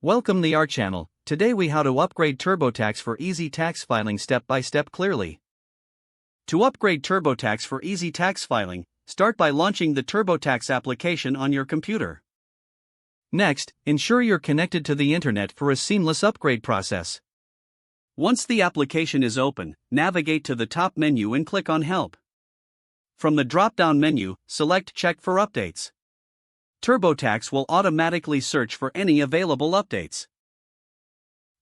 Welcome to our channel. Today we how to upgrade TurboTax for easy tax filing step by step clearly. To upgrade TurboTax for easy tax filing, start by launching the TurboTax application on your computer. Next, ensure you're connected to the internet for a seamless upgrade process. Once the application is open, navigate to the top menu and click on Help. From the drop-down menu, select Check for Updates. TurboTax will automatically search for any available updates.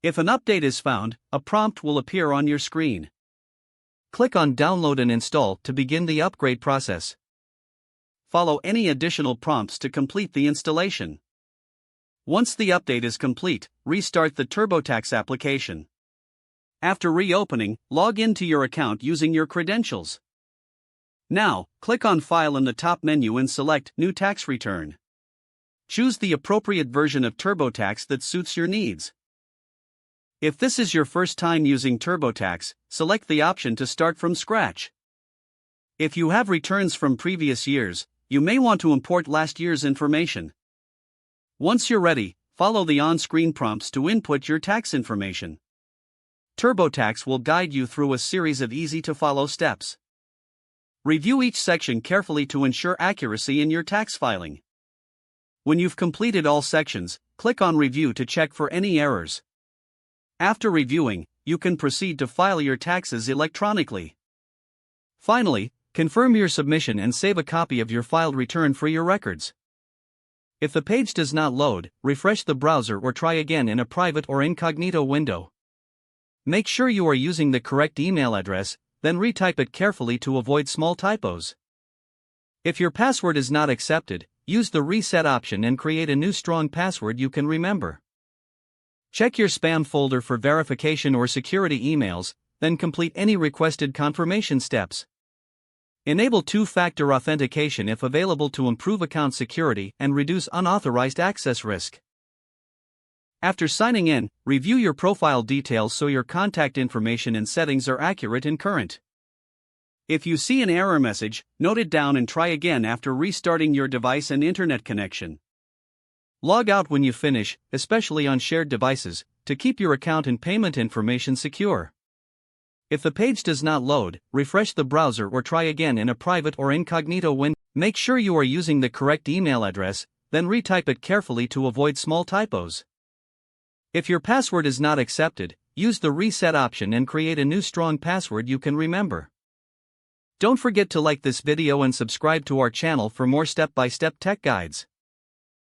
If an update is found, a prompt will appear on your screen. Click on Download and Install to begin the upgrade process. Follow any additional prompts to complete the installation. Once the update is complete, restart the TurboTax application. After reopening, log into your account using your credentials. Now, click on File in the top menu and select New Tax Return. Choose the appropriate version of TurboTax that suits your needs. If this is your first time using TurboTax, select the option to start from scratch. If you have returns from previous years, you may want to import last year's information. Once you're ready, follow the on-screen prompts to input your tax information. TurboTax will guide you through a series of easy-to-follow steps. Review each section carefully to ensure accuracy in your tax filing. When you've completed all sections, click on Review to check for any errors. After reviewing, you can proceed to file your taxes electronically. Finally, confirm your submission and save a copy of your filed return for your records. If the page does not load, refresh the browser or try again in a private or incognito window. Make sure you are using the correct email address, then retype it carefully to avoid small typos. If your password is not accepted, use the reset option and create a new strong password you can remember. Check your spam folder for verification or security emails, then complete any requested confirmation steps. Enable two-factor authentication if available to improve account security and reduce unauthorized access risk. After signing in, review your profile details so your contact information and settings are accurate and current. If you see an error message, note it down and try again after restarting your device and internet connection. Log out when you finish, especially on shared devices, to keep your account and payment information secure. If the page does not load, refresh the browser or try again in a private or incognito window. Make sure you are using the correct email address, then retype it carefully to avoid small typos. If your password is not accepted, use the reset option and create a new strong password you can remember. Don't forget to like this video and subscribe to our channel for more step-by-step tech guides.